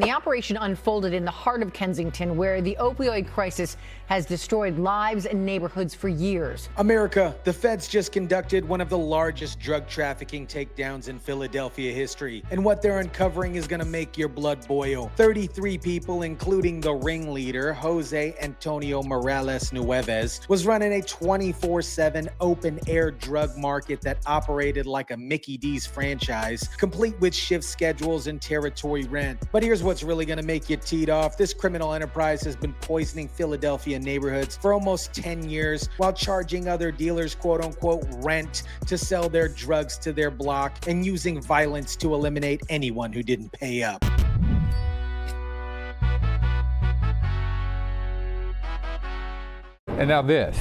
The operation unfolded in the heart of Kensington, where the opioid crisis has destroyed lives and neighborhoods for years. America, the feds just conducted one of the largest drug trafficking takedowns in Philadelphia history. And what they're uncovering is going to make your blood boil. 33 people, including the ringleader, Jose Antonio Morales Nueves, was running a 24/7 open-air drug market that operated like a Mickey D's franchise, complete with shift schedules and territory rent. But here's what's really going to make you teed off. This criminal enterprise has been poisoning Philadelphia neighborhoods for almost 10 years while charging other dealers quote-unquote rent to sell their drugs to their block and using violence to eliminate anyone who didn't pay up. And now this.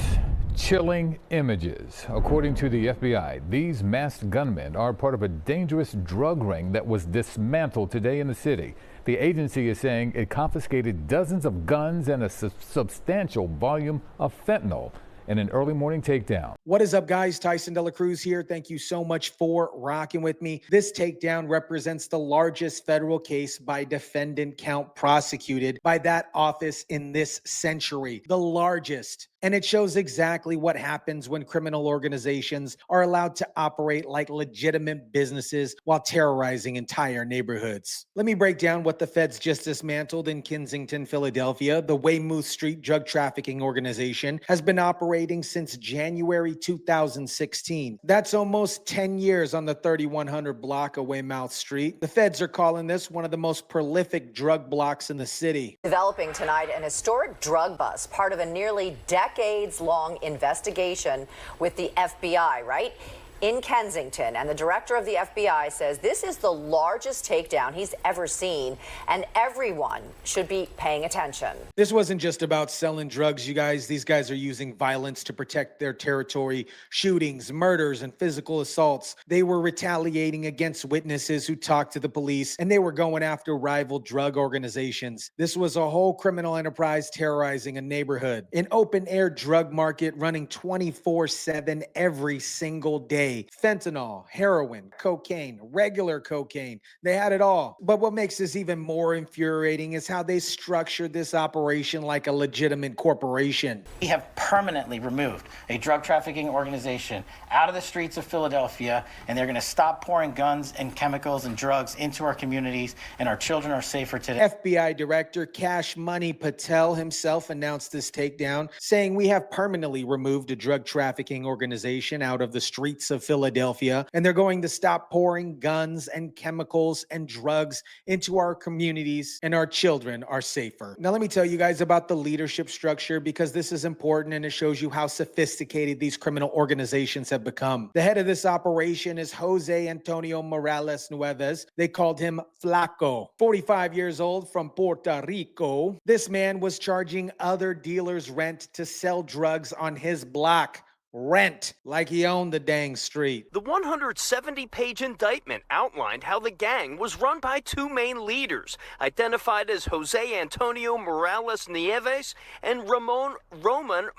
Chilling images. According to the FBI, these masked gunmen are part of a dangerous drug ring that was dismantled today in the city. The agency is saying it confiscated dozens of guns and a substantial volume of fentanyl in an early morning takedown. What is up, guys? Tyson Dela Cruz here. Thank you so much for rocking with me. This takedown represents the largest federal case by defendant count prosecuted by that office in this century. The largest. And it shows exactly what happens when criminal organizations are allowed to operate like legitimate businesses while terrorizing entire neighborhoods. Let me break down what the feds just dismantled in Kensington, Philadelphia. The Weymouth Street drug trafficking organization has been operating since January 2016. That's almost 10 years on the 3100 block of Weymouth Street. The feds are calling this one of the most prolific drug blocks in the city. Developing tonight, an historic drug bust, part of a nearly decades-long investigation with the FBI, right? In Kensington, and the director of the FBI says this is the largest takedown he's ever seen, and everyone should be paying attention. This wasn't just about selling drugs, you guys. These guys are using violence to protect their territory, shootings, murders, and physical assaults. They were retaliating against witnesses who talked to the police, and they were going after rival drug organizations. This was a whole criminal enterprise terrorizing a neighborhood. An open-air drug market running 24/7 every single day. Fentanyl, heroin, cocaine, regular cocaine. They had it all. But what makes this even more infuriating is how they structured this operation like a legitimate corporation. We have permanently removed a drug trafficking organization out of the streets of Philadelphia, and they're going to stop pouring guns and chemicals and drugs into our communities, and our children are safer today. FBI Director Cash Money Patel himself announced this takedown, saying we have permanently removed a drug trafficking organization out of the streets of Philadelphia, and they're going to stop pouring guns and chemicals and drugs into our communities, and our children are safer. Now, let me tell you guys about the leadership structure, because this is important and it shows you how sophisticated these criminal organizations have become. The head of this operation is Jose Antonio Morales Nueves. They called him Flaco. 45 years old, from Puerto Rico. This man was charging other dealers rent to sell drugs on his block. Rent, like he owned the dang street. The 170-page indictment outlined how the gang was run by two main leaders, identified as Jose Antonio Morales Nieves and Roman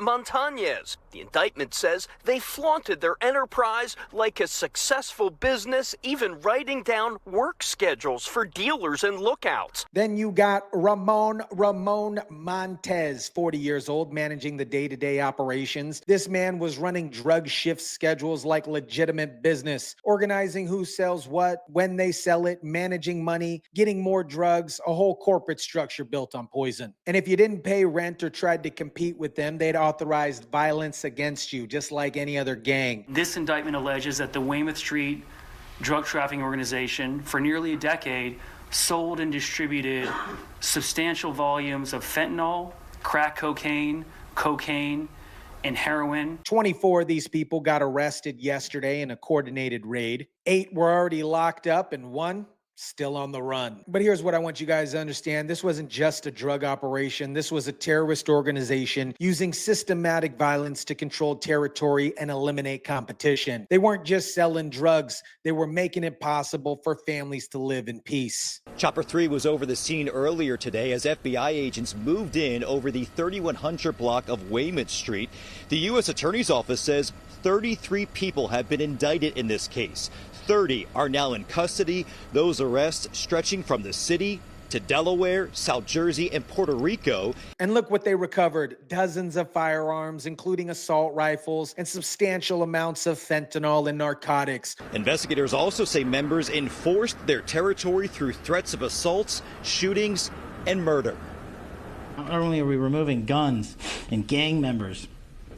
Montañez. The indictment says they flaunted their enterprise like a successful business, even writing down work schedules for dealers and lookouts. Then you got Ramon Montez, 40 years old, managing the day-to-day operations. This man was running drug shift schedules like legitimate business, organizing who sells what, when they sell it, managing money, getting more drugs, a whole corporate structure built on poison. And if you didn't pay rent or tried to compete with them, they'd authorized violence against you, just like any other gang. This indictment alleges that the Weymouth Street drug trafficking organization, for nearly a decade, sold and distributed substantial volumes of fentanyl, crack cocaine, and heroin. 24 of these people got arrested yesterday in a coordinated raid. 8 were already locked up and 1 still on the run. But here's what I want you guys to understand. This wasn't just a drug operation. This was a terrorist organization using systematic violence to control territory and eliminate competition. They weren't just selling drugs. They were making it possible for families to live in peace. Chopper 3 was over the scene earlier today as FBI agents moved in over the 3100 block of Weymouth Street. The U.S. Attorney's Office says 33 people have been indicted in this case. 30 are now in custody. Those arrests stretching from the city to the state. 1 of the 33 people arrested yesterday in a coordinated raid. 8 were already locked up and 1 still on the run. But here's what I want you guys to understand. This wasn't just a drug operation. This was a terrorist organization using systematic violence to control territory and eliminate competition. They weren't just selling drugs. They were making it possible for families to live in peace. Chopper 3 was over the scene earlier today as FBI agents moved in over the 3100 block of Weymouth Street. The U.S. Attorney's Office says 30 are now in custody. Those arrests stretching from the city to Delaware, South Jersey, and Puerto Rico. And look what they recovered. Dozens of firearms, including assault rifles, and substantial amounts of fentanyl and narcotics. Investigators also say members enforced their territory through threats of assaults, shootings, and murder. Not only are we removing guns and gang members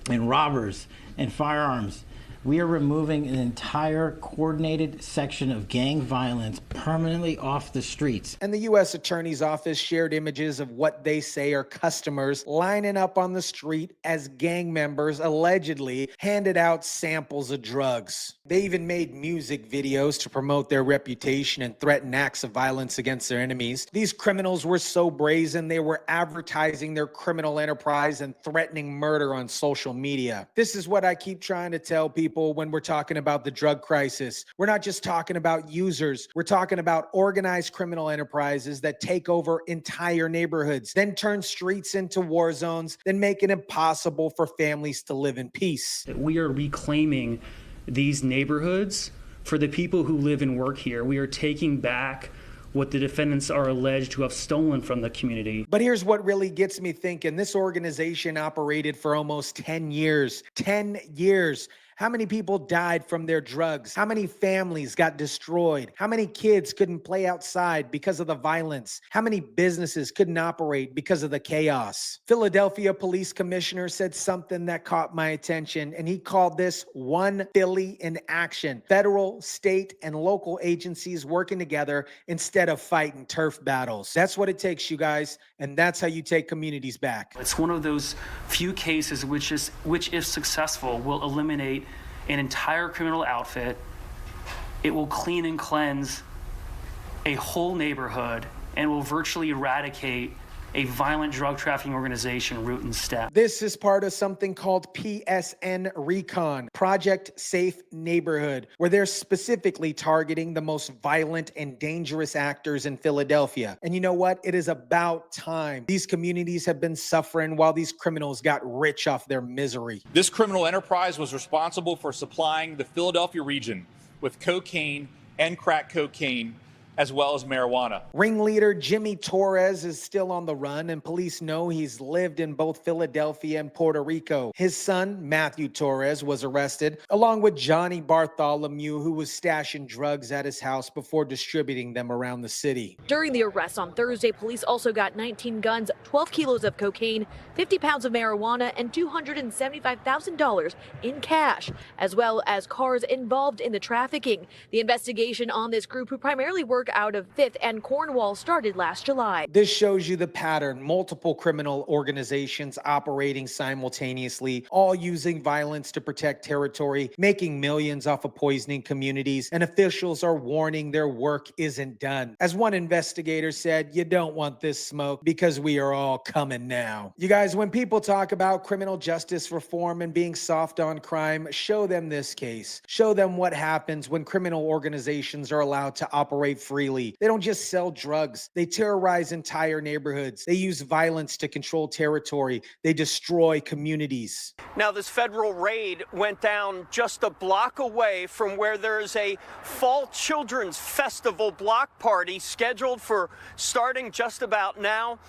and robbers and firearms, we are removing an entire coordinated section of gang violence permanently off the streets. And the U.S. Attorney's Office shared images of what they say are customers lining up on the street as gang members allegedly handed out samples of drugs. They even made music videos to promote their reputation and threaten acts of violence against their enemies. These criminals were so brazen, they were advertising their criminal enterprise and threatening murder on social media. This is what I keep trying to tell people when we're talking about the drug crisis. We're not just talking about users. We're talking about organized criminal enterprises that take over entire neighborhoods, then turn streets into war zones, then make it impossible for families to live in peace. We are reclaiming these neighborhoods for the people who live and work here. We are taking back what the defendants are alleged to have stolen from the community. But here's what really gets me thinking. This organization operated for almost 10 years. 10 years. How many people died from their drugs? How many families got destroyed? How many kids couldn't play outside because of the violence? How many businesses couldn't operate because of the chaos? Philadelphia police commissioner said something that caught my attention, and he called this One Philly in action. Federal, state, and local agencies working together instead of fighting turf battles. That's what it takes, you guys, and that's how you take communities back. It's one of those few cases which, if successful, will eliminate an entire criminal outfit. It will clean and cleanse a whole neighborhood and will virtually eradicate a violent drug trafficking organization root and stem. This is part of something called PSN Recon, Project Safe Neighborhood, where they're specifically targeting the most violent and dangerous actors in Philadelphia. And you know what? It is about time. These communities have been suffering while these criminals got rich off their misery. This criminal enterprise was responsible for supplying the Philadelphia region with cocaine and crack cocaine, as well as marijuana. Ringleader Jimmy Torres is still on the run, and police know he's lived in both Philadelphia and Puerto Rico. His son, Matthew Torres, was arrested, along with Johnny Bartholomew, who was stashing drugs at his house before distributing them around the city. During the arrest on Thursday, police also got 19 guns, 12 kilos of cocaine, 50 pounds of marijuana, and $275,000 in cash, as well as cars involved in the trafficking. The investigation on this group, who primarily worked out of 5th and Cornwall, started last July. This shows you the pattern. Multiple criminal organizations operating simultaneously, all using violence to protect territory, making millions off of poisoning communities, and officials are warning their work isn't done. As one investigator said, you don't want this smoke because we are all coming now. You guys, when people talk about criminal justice reform and being soft on crime, show them this case. Show them what happens when criminal organizations are allowed to operate freely. They don't just sell drugs. They terrorize entire neighborhoods. They use violence to control territory. They destroy communities. Now, this federal raid went down just a block away from where there is a fall children's festival block party scheduled for starting just about now.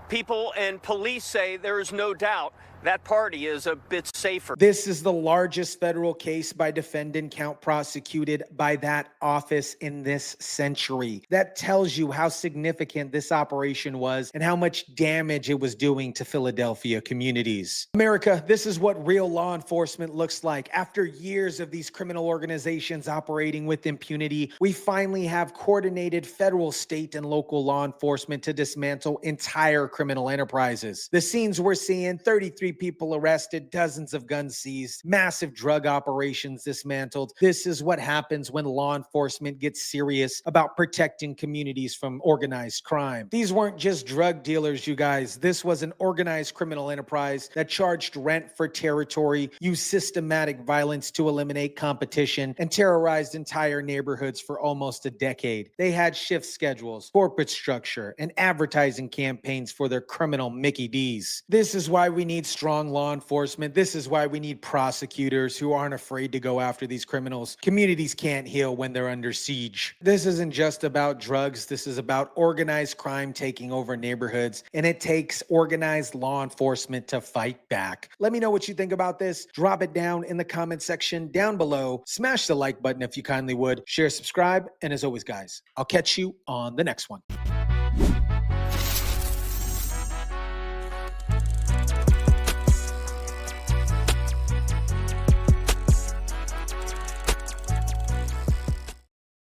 People and police say there is no doubt that party is a bit safer. This is the largest federal case by defendant count prosecuted by that office in this century. That tells you how significant this operation was and how much damage it was doing to Philadelphia communities. America, this is what real law enforcement looks like. After years of these criminal organizations operating with impunity, we finally have coordinated federal, state, and local law enforcement to dismantle entire criminal enterprises. The scenes we're seeing: 33 people arrested, dozens of guns seized, massive drug operations dismantled. This is what happens when law enforcement gets serious about protecting communities from organized crime. These weren't just drug dealers, you guys. This was an organized criminal enterprise that charged rent for territory, used systematic violence to eliminate competition, and terrorized entire neighborhoods for almost a decade. They had shift schedules, corporate structure, and advertising campaigns for their criminal Mickey D's. This is why we need strong law enforcement. This is why we need prosecutors who aren't afraid to go after these criminals. Communities can't heal when they're under siege. This isn't just about drugs. This is about organized crime taking over neighborhoods, and it takes organized law enforcement to fight back. Let me know what you think about this. Drop it down in the comment section down below. Smash the like button if you kindly would. Share, subscribe, and as always, guys, I'll catch you on the next one.